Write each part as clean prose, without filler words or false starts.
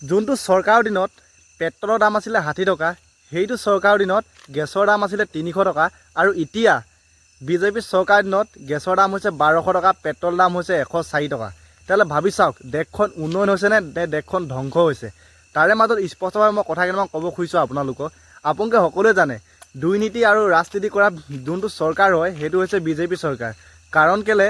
যোনটো চৰকাৰৰ দিনত পেট্ৰলৰ দাম আছিলে 60 টকা, সেইটো চৰকাৰৰ দিনত গেছৰ দাম আছিলে 300 টকা। আৰু এতিয়া বিজেপি চৰকাৰৰ দিনত গেছৰ দাম হৈছে 1200 টকা, পেট্ৰলৰ দাম হৈছে 104 টকা। তেতিয়াহ'লে ভাবি চাওক, দেশখন উন্নয়ন হৈছে নে দেশখন ধ্বংস হৈছে? তাৰে মাজত স্পষ্টভাৱে মই কথা কেইটামান ক'ব খুজিছোঁ আপোনালোকক। আপোনালোকে সকলোৱে জানে দুৰ্নীতি আৰু ৰাজনীতি কৰা যোনটো চৰকাৰ হয় সেইটো হৈছে বিজেপি চৰকাৰ। কাৰণ কেলে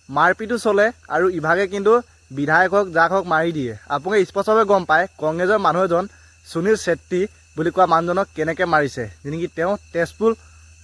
মাৰপিটো চলে আৰু ইভাগে কিন্তু বিধায়ক হওক যাক হওক মাৰি দিয়ে। আপোনালোকে স্পষ্টভাৱে গম পায় কংগ্ৰেছৰ মানুহ এজন সুনীল ছেত্ৰী বুলি কোৱা মানুহজনক কেনেকৈ মাৰিছে, যেনেকি তেওঁ তেজপুৰ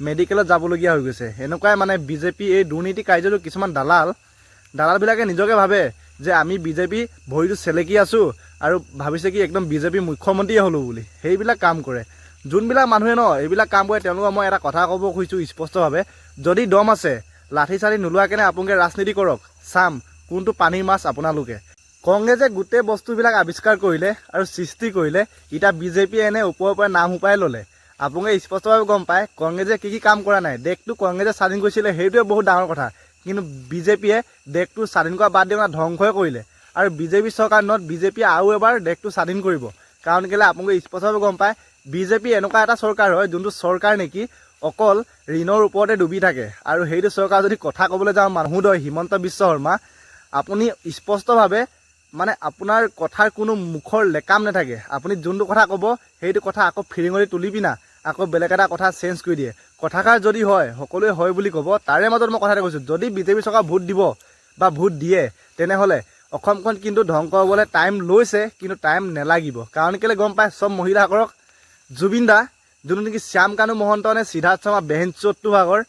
মেডিকেলত যাবলগীয়া হৈ গৈছে। এনেকুৱাই মানে বিজেপি এই দুৰ্নীতি কাৰ্যটো কিছুমান দালালবিলাকে নিজকে ভাবে যে আমি বিজেপি ভৰিটো চেলেকি আছোঁ আৰু ভাবিছে কি একদম বিজেপি মুখ্যমন্ত্ৰীয়ে হ'লোঁ বুলি। সেইবিলাক কাম কৰে যোনবিলাক মানুহে এইবিলাক কাম কৰে। তেওঁলোকক মই এটা কথা ক'ব খুজিছোঁ স্পষ্টভাৱে, যদি দম আছে লাঠি চাঠি নোলোৱাকেনে আপোনালোকে ৰাজনীতি কৰক, চাম কোনটো পানীৰ মাছ আপোনালোকে। কংগ্ৰেছে গোটেই বস্তুবিলাক আৱিষ্কাৰ কৰিলে আৰু সৃষ্টি কৰিলে, এতিয়া বিজেপিয়ে এনে ওপৰৰ পৰা নাম সোপাই ল'লে। আপোনালোকে স্পষ্টভাৱে গম পায় কংগ্ৰেছে কি কাম কৰা নাই। দেশটো কংগ্ৰেছে স্বাধীন কৰিছিলে, সেইটোৱে বহুত ডাঙৰ কথা। কিন্তু বিজেপিয়ে দেশটো স্বাধীন কৰা বাদ দি ধ্বংসই কৰিলে। আৰু বিজেপি চৰকাৰ দিনত বিজেপিয়ে আৰু এবাৰ দেশটো স্বাধীন কৰিব। কাৰণ কেলৈ আপোনালোকে স্পষ্টভাৱে গম পায় বিজেপি এনেকুৱা এটা চৰকাৰ হয় যোনটো চৰকাৰ নেকি অকল ঋণৰ ওপৰতে ডুবি থাকে। আৰু সেইটো চৰকাৰ যদি কথা ক'বলৈ যাওঁ মহোদয় হিমন্ত বিশ্ব শৰ্মা, আপুনি স্পষ্টভাৱে মানে আপোনাৰ কথাৰ কোনো মুখৰ লেকাম নাথাকে। আপুনি যোনটো কথা ক'ব সেইটো কথা আকৌ ফিৰিঙলি তুলি পিনা আকৌ বেলেগ এটা কথা চেঞ্জ কৰি দিয়ে। কথাষাৰ যদি হয় সকলোৱে হয় বুলি ক'ব। তাৰে মাজত মই কথাটো কৈছোঁ, যদি বিজেপি চৰকাৰ ভোট দিব বা ভোট দিয়ে তেনেহ'লে অসমখন কিন্তু ধ্বংস হ'বলৈ টাইম লৈছে, কিন্তু টাইম নেলাগিব। কাৰণ কেলৈ গম পায় চব মহিলাসকলক জুবিন দা যোনটো নেকি শ্যাম কানু মহন্ত নে সিদ্ধাৰ্থ শৰ্মা বেহেনচোটটো ভাগৰ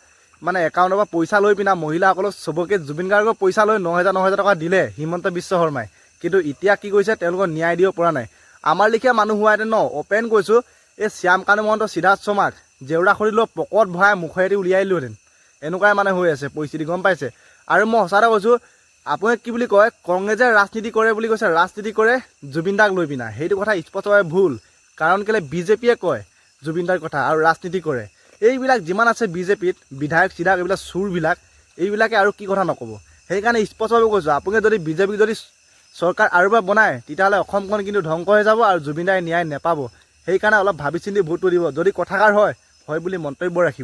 মানে একাউণ্টৰ পৰা পইচা লৈ পিনা মহিলাসকলক চবকে জুবিন গাৰ্গৰ পইচা লৈ 9,000 টকা দিলে হিমন্ত বিশ্ব শৰ্মাই। কিন্তু এতিয়া কি কৰিছে তেওঁলোকক ন্যায় দিব পৰা নাই। আমাৰ লিখীয়া মানুহ হোৱাহেঁতেন অপেন কৈছোঁ এই শ্যাম কানু মহন্ত সিদ্ধাৰ্থ শৰ্মাক জেউৰা খৰি লৈ পকত ভৰাই মুখেদি উলিয়াই দিলোহেঁতেন। এনেকুৱাই মানে হৈ আছে পৰিস্থিতি, গম পাইছে? আৰু মই সঁচাতে কৈছোঁ, আপুনি কি বুলি কয় কংগ্ৰেছে ৰাজনীতি কৰে বুলি কৈছে, ৰাজনীতি কৰে জুবিন দাক লৈ পিনা। সেইটো কথা স্পষ্টভাৱে ভুল। কাৰণ কেলৈ বিজেপিয়ে কয় জুবিন দাৰ কথা আৰু ৰাজনীতি কৰে। এইবিলাক যিমান আছে বিজেপিত বিধায়ক চিধায়ক এইবিলাক চুৰবিলাক, এইবিলাকে আৰু কি কথা নক'ব। সেইকাৰণে স্পষ্টভাৱে কৈছোঁ, আপুনি যদি বিজেপিক যদি চৰকাৰ আৰু এবাৰ বনায় তেতিয়াহ'লে অসমখন কিন্তু ধ্বংস হৈ যাব আৰু জুবিন দাই ন্যায় নাপাব। সেইকাৰণে অলপ ভাবি চিন্তি ভোটটো দিব। যদি কথাষাৰ হয় বুলি মন্তব্য ৰাখিব।